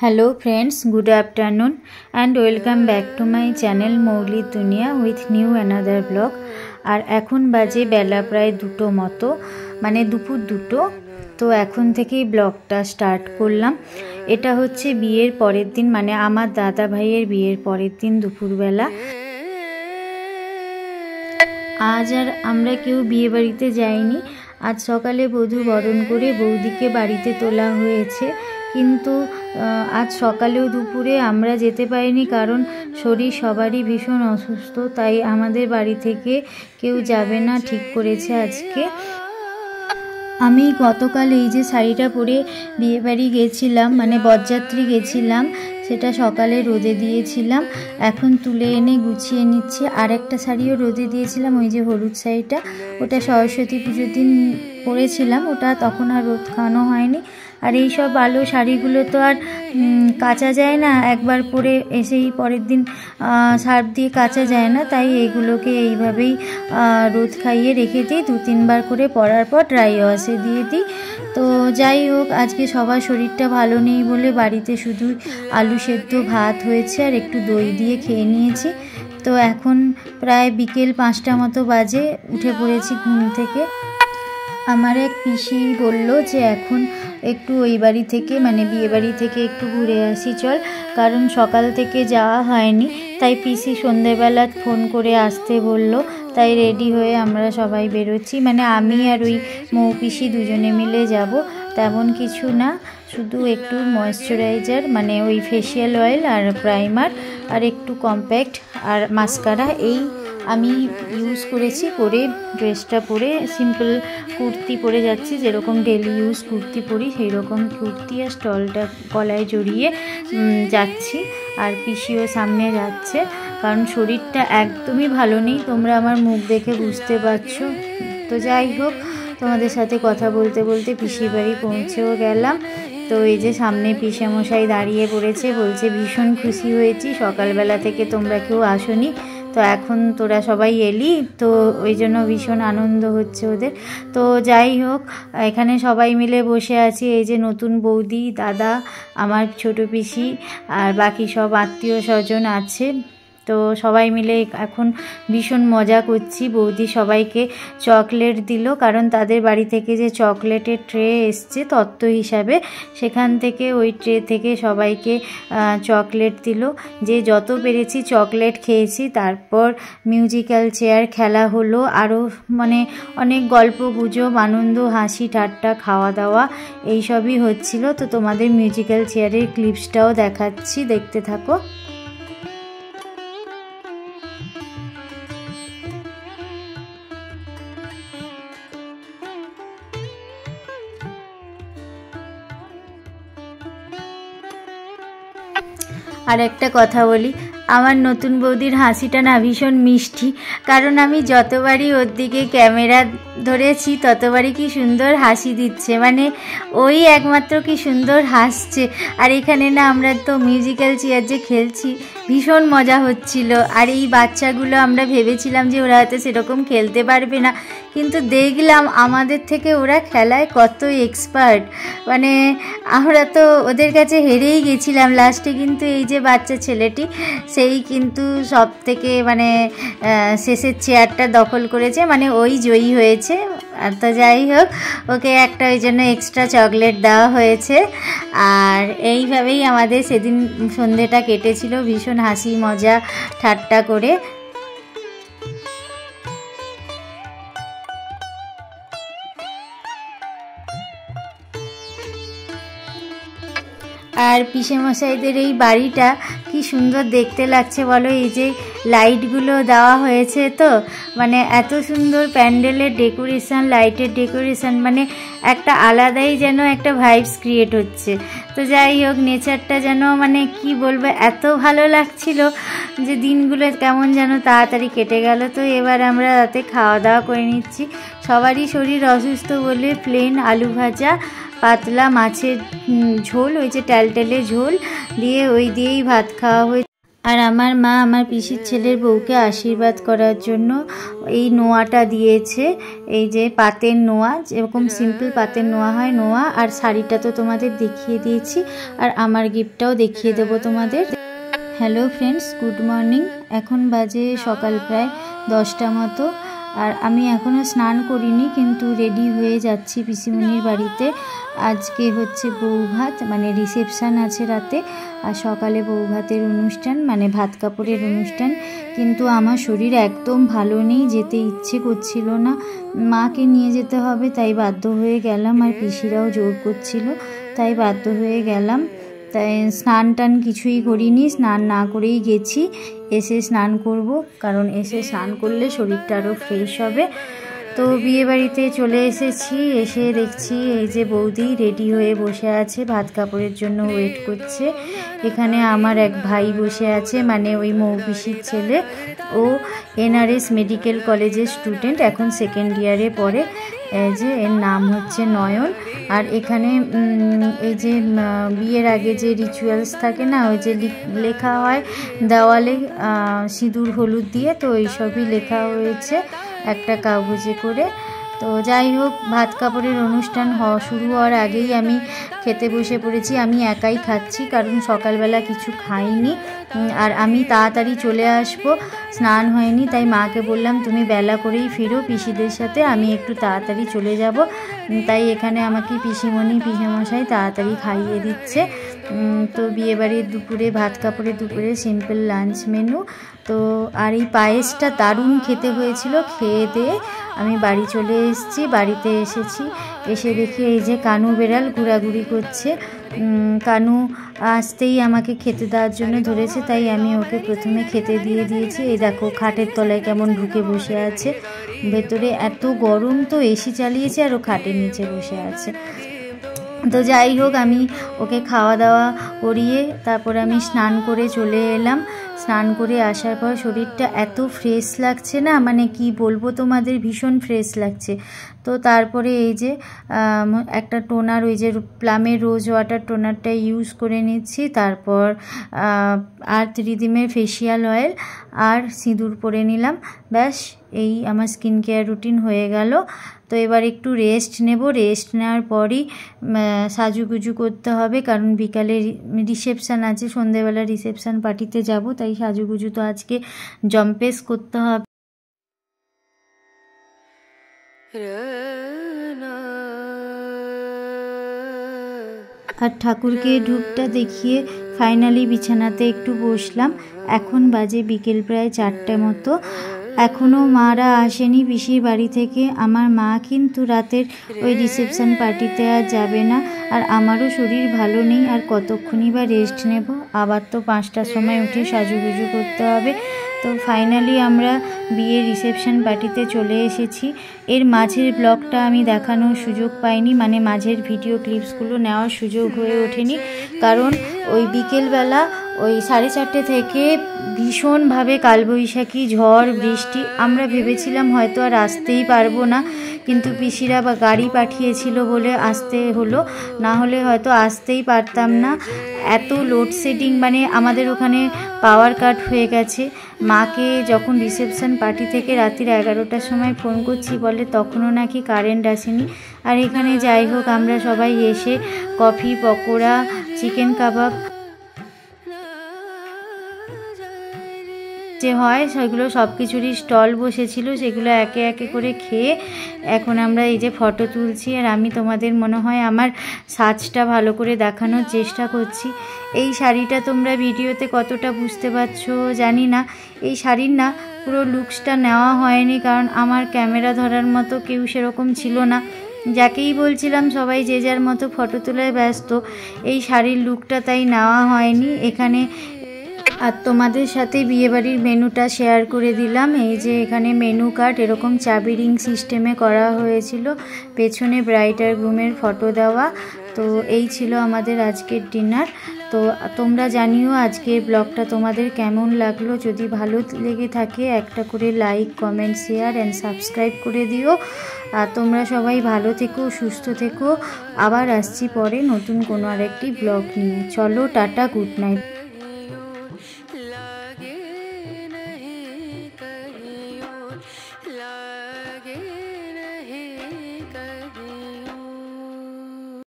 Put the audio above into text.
Hello friends, good afternoon and welcome back to my channel Mowgli Dunia with new another vlog। আর এখন বাজে বেলা প্রায় 2টো মতো, মানে দুপুর 2টো। তো এখন থেকেই ব্লগটা স্টার্ট করলাম। এটা হচ্ছে বিয়ের পরের দিন, মানে আমার দাদা ভাইয়ের বিয়ের পরের দিন দুপুরবেলা। আজ আর আমরা কেউ বিয়ে বাড়িতে যাইনি। আজ সকালে বধূ বরণ করে বৌদিকে বাড়িতে তোলা হয়েছে, কিন্তু আজ সকালেও দুপুরে আমরা যেতে পারিনি, কারণ শরীর সবারই ভীষণ অসুস্থ। তাই আমাদের বাড়ি থেকে কেউ যাবে না ঠিক করেছে আজকে। আমি গতকাল এই যে শাড়িটা পরে বিয়ে বাড়ি গেছিলাম, মানে বরযাত্রী গেছিলাম, সেটা সকালে রোদে দিয়েছিলাম। এখন তুলে এনে গুছিয়ে নিচ্ছি। আর একটা শাড়িও রোদে দিয়েছিলাম, ওই যে হলুদ শাড়িটা, ওটা সরস্বতী পুজোর দিন পরেছিলাম, ওটা তখন আর রোদ খাওয়ানো হয়নি। আর এই সব আলো শাড়িগুলো তো আর কাচা যায় না, একবার পরে এসেই পরের দিন সার্ফ দিয়ে কাচা যায় না। তাই এইগুলোকে এইভাবেই রোদ খাইয়ে রেখে দিই, 2-3 বার করে পরার পর ড্রাই ওয়াশে দিয়ে দিই। তো যাই হোক, আজকে সবার শরীরটা ভালো নেই বলে বাড়িতে শুধু আলু সেদ্ধ ভাত হয়েছে আর একটু দই দিয়ে খেয়ে নিয়েছি। তো এখন প্রায় বিকেল 5টা মতো বাজে, উঠে পড়েছি ঘুম থেকে। আমার এক পিসি বলল যে এখন একটু ওই বাড়ি থেকে, মানে বিয়ে বাড়ি থেকে একটু ঘুরে আসি চল, কারণ সকাল থেকে যাওয়া হয়নি। তাই পিসি সন্ধেবেলা ফোন করে আসতে বলল। তাই রেডি হয়ে আমরা সবাই বেরোচ্ছি, মানে আমি আর ওই মৌ পিসি দুজনে মিলে যাব। তেমন কিছু না, শুধু একটু ময়েশ্চারাইজার, মানে ওই ফেসিয়াল অয়েল আর প্রাইমার আর একটু কম্প্যাক্ট আর মাস্কারা, এই আমি ইউজ করেছি। করে ড্রেসটা পরে সিম্পল কুর্তি পরে যাচ্ছি, যেরকম ডেলি ইউজ কুর্তি পরি সেই রকম কুর্তি আর স্টলটা গলায় জড়িয়ে যাচ্ছি। আর পিসিও সামনে যাচ্ছে, কারণ শরীরটা একদমই ভালো নেই, তোমরা আমার মুখ দেখে বুঝতে পারছো। তো যাই হোক, তোমাদের সাথে কথা বলতে বলতে পিসির বাড়ি পৌঁছেও গেলাম। তো এই যে সামনে পিসেমশাই দাঁড়িয়ে পড়েছে, বলছে ভীষণ খুশি হয়েছি, সকালবেলা থেকে তোমরা কেউ আসোনি, তো এখন তোরা সবাই এলি, তো ওই জন্য ভীষণ আনন্দ হচ্ছে ওদের। তো যাই হোক, এখানে সবাই মিলে বসে আছি। এই যে নতুন বৌদি, দাদা, আমার ছোট পিসি আর বাকি সব আত্মীয় স্বজন আছে। তো সবাই মিলে এখন ভীষণ মজা করছি। বৌদি সবাইকে চকলেট দিল, কারণ তাদের বাড়ি থেকে যে চকলেটের ট্রে এসছে তত্ত্ব হিসাবে, সেখান থেকে ওই ট্রে থেকে সবাইকে চকলেট দিল। যে যত পেরেছি চকলেট খেয়েছি। তারপর মিউজিক্যাল চেয়ার খেলা হলো, আরও মানে অনেক গল্প গুজব, আনন্দ, হাসি ঠাট্টা, খাওয়া দাওয়া এইসবই হচ্ছিল। তো তোমাদের মিউজিক্যাল চেয়ারের ক্লিপসটাও দেখাচ্ছি, দেখতে থাকো। আর একটা কথা বলি, আমার নতুন বৌদির হাসিটা না ভীষণ মিষ্টি, কারণ আমি যতবারই ওর দিকে ক্যামেরা ধরেছি ততবারই কি সুন্দর হাসি দিচ্ছে, মানে ওই একমাত্র কি সুন্দর হাসছে। আর এখানে না আমরা তো মিউজিক্যাল চেয়ার যে খেলছি, ভীষণ মজা হচ্ছিল। আর এই বাচ্চাগুলো আমরা ভেবেছিলাম যে ওরা হয়তো সেরকম খেলতে পারবে না, কিন্তু দেখলাম আমাদের থেকে ওরা খেলায় কত এক্সপার্ট, মানে আমরা তো ওদের কাছে হেরেই গেছিলাম লাস্টে। কিন্তু এই যে বাচ্চা ছেলেটি, সেই কিন্তু সব থেকে মানে শেষের চেয়ারটা দখল করেছে, মানে ওই জয়ী হয়েছে। তো যাই হোক, ওকে একটা ওই জন্য এক্সট্রা চকলেট দেওয়া হয়েছে। আর এইভাবেই আমাদের সেদিন সন্ধেটা কেটেছিল, ভীষণ হাসি মজা ঠাট্টা করে। আর পিসেমশাইদের এই বাড়িটা কি সুন্দর দেখতে লাগছে বলো, এই যে লাইটগুলো দেওয়া হয়েছে, তো মানে এত সুন্দর প্যান্ডেলের ডেকোরেশন, লাইটের ডেকোরেশন, মানে একটা আলাদাই যেন একটা ভাইবস ক্রিয়েট হচ্ছে। তো যাই হোক, নেচারটা যেন মানে কি বলবো, এত ভালো লাগছিল যে দিনগুলো কেমন যেন তাড়াতাড়ি কেটে গেল। তো এবার আমরা রাতে খাওয়া দাওয়া করে নিচ্ছি। সবারই শরীর অসুস্থ বলে প্লেন আলু ভাজা, পাতলা মাছের ঝোল, ওই যে টেলটেলে ঝোল দিয়ে ওই দিয়েই ভাত খাওয়া হয়েছে। আর আমার মা আমার পিসির ছেলের বউকে আশীর্বাদ করার জন্য এই নোয়াটা দিয়েছে, এই যে পাতের নোয়া, যেরকম সিম্পল পাতের নোয়া হয় নোয়া। আর শাড়িটা তো তোমাদের দেখিয়ে দিয়েছি, আর আমার গিফটটাও দেখিয়ে দেবো তোমাদের। Hello friends, good morning. এখন বাজে সকাল প্রায় 10টা মতো, আর আমি এখনও স্নান করিনি, কিন্তু রেডি হয়ে যাচ্ছি পিসিমণির বাড়িতে। আজকে হচ্ছে বৌভাত, মানে রিসেপশান আছে রাতে, আর সকালে বৌভাতের অনুষ্ঠান, মানে ভাত কাপড়ের অনুষ্ঠান। কিন্তু আমার শরীর একদম ভালো নেই, যেতে ইচ্ছে করছিল না, মাকে নিয়ে যেতে হবে তাই বাধ্য হয়ে গেলাম, আর পিসিরাও জোর করছিল তাই বাধ্য হয়ে গেলাম। তাই স্নান টান কিছুই করিনি, স্নান না করেই গেছি। এসে স্নান করব, কারণ এসে স্নান করলে শরীরটা আরও ফ্রেশ হবে। তো বিয়েবাড়িতে চলে এসেছি, এসে দেখছি এই যে বৌদি রেডি হয়ে বসে আছে, ভাত কাপড়ের জন্য ওয়েট করছে। এখানে আমার এক ভাই বসে আছে, মানে ওই মৌপিসির ছেলে, ও NRS মেডিকেল কলেজের স্টুডেন্ট, এখন 2nd ইয়ারে পড়ে। যে এর নাম হচ্ছে নয়ন। আর এখানে এই যে বিয়ের আগে যে রিচুয়ালস থাকে না, ওই যে লেখা হয় দেওয়ালে সিঁদুর হলুদ দিয়ে, তো এইসবই লেখা হয়েছে একটা কাগজে করে। তো যাই হোক, ভাত কাপড়ের অনুষ্ঠান শুরু হওয়ার আগেই আমি খেতে বসে পড়েছি। আমি একাই খাচ্ছি, কারণ সকালবেলা কিছু খাইনি, আর আমি তাড়াতাড়ি চলে আসবো, স্নান হয়নি, তাই মাকে বললাম তুমি বেলা করেই ফিরো পিসিদের সাথে, আমি একটু তাড়াতাড়ি চলে যাব। তাই এখানে আমাকে পিসিমণি পিসেমশাই তাড়াতাড়ি খাইয়ে দিচ্ছে। তো বিয়েবাড়ির দুপুরে, ভাত কাপড়ের দুপুরে সিম্পল লাঞ্চ মেনু। তো আর এই পায়েসটা দারুণ খেতে হয়েছিল। খেয়ে দিয়ে আমি বাড়ি চলে এসেছি। বাড়িতে এসে দেখি এই যে কানু বেড়াল ঘোরাঘুরি করছে। কানু আসতেই আমাকে খেতে দেওয়ার জন্য ধরেছে, তাই আমি ওকে প্রথমে খেতে দিয়ে দিয়েছি। এই দেখো খাটের তলায় কেমন ঢুকে বসে আছে, ভেতরে এত গরম, তো এসি চালিয়েছে আর ও খাটের নিচে বসে আছে। তো যাই হোক, আমি ওকে খাওয়া দাওয়া করিয়ে তারপর আমি স্নান করে চলে এলাম। স্নান করে আসার পর শরীরটা এত ফ্রেশ লাগছে না, মানে কি বলবো তোমাদের, ভীষণ ফ্রেশ লাগছে। তো তারপরে এই যে একটা টোনার, ওই যে প্লামের রোজ ওয়াটার টোনারটা ইউজ করে নিচ্ছি। তারপর আর্থ রিদিমের ফেসিয়াল অয়েল আর সিঁদুর পরে নিলাম, ব্যাস এই আমার স্কিন কেয়ার রুটিন হয়ে গেল। তো এবার একটু রেস্ট নেব, রেস্ট নেওয়ার পরই সাজুগুজু করতে হবে, কারণ বিকালে রিসেপশান আছে, সন্ধেবেলা রিসেপশান পার্টিতে যাব, তাই সাজুগুজু তো আজকে জম্পেস করতে হবে। আর ঠাকুরকে ধূপটা দেখিয়ে ফাইনালি বিছানাতে একটু বসলাম। এখন বাজে বিকেল প্রায় 4টে মতো, এখনও মারা আসেনি পিসির বাড়ি থেকে। আমার মা কিন্তু রাতের ওই রিসেপশন পার্টিতে আর যাবে না, আর আমারও শরীর ভালো নেই, আর কতক্ষণই বা রেস্ট নেব, আবার তো 5টার সময় উঠে সাজুগুজু করতে হবে। তো ফাইনালি আমরা বিয়ের রিসেপশন পার্টিতে চলে এসেছি। এর মাঝের ব্লগটা আমি দেখানোর সুযোগ পাইনি, মানে মাঝের ভিডিও ক্লিপসগুলো নেওয়ার সুযোগ হয়ে ওঠেনি, কারণ ওই বিকেলবেলা ওই 4:30 থেকে ভীষণভাবে কালবৈশাখী ঝড় বৃষ্টি। আমরা ভেবেছিলাম হয়তো আর আসতেই পারবো না, কিন্তু পিসিরা বা গাড়ি পাঠিয়েছিল বলে আসতে হলো, না হলে হয়তো আসতেই পারতাম না। এত লোডশেডিং, মানে আমাদের ওখানে পাওয়ার কাট হয়ে গেছে। মাকে যখন রিসেপশন পার্টি থেকে রাত্রির 11টার সময় ফোন করছি, বলে তখনও নাকি কারেন্ট আসেনি। আর এখানে যাই হোক, আমরা সবাই এসে কফি, পকোড়া, চিকেন কাবাব যে হয় সেগুলো সব কিছুরই স্টল বসেছিল, সেগুলো একে একে করে খেয়ে এখন আমরা এই যে ফটো তুলছি। আর আমি তোমাদের মনে হয় আমার সাজটা ভালো করে দেখানোর চেষ্টা করছি। এই শাড়িটা তোমরা ভিডিওতে কতটা বুঝতে পারছো জানি না। এই শাড়ির না পুরো লুকসটা নেওয়া হয়নি, কারণ আমার ক্যামেরা ধরার মতো কেউ সেরকম ছিল না। যাকেই বলছিলাম সবাই যে যার মতো ফটো তোলায় ব্যস্ত, এই শাড়ির লুকটা তাই নেওয়া হয়নি এখানে। আর তোমাদের সাথে বিয়েবাড়ির মেনুটা শেয়ার করে দিলাম। এই যে এখানে মেনু কার্ড এরকম চাবি রিং সিস্টেমে করা হয়েছিল, পেছনে ব্রাইড আর গ্রুমের ফটো দেওয়া। তো এই ছিল আমাদের আজকের ডিনার। তো তোমরা জানিও আজকের ব্লগটা তোমাদের কেমন লাগলো। যদি ভালো লেগে থাকে একটা করে like, comment, share and subscribe করে দিও। আর তোমরা সবাই ভালো থেকো, সুস্থ থেকো। আবার আসছি পরে নতুন কোনো আরেকটি ব্লগ নিয়ে। চলো টাটা, গুড নাইট।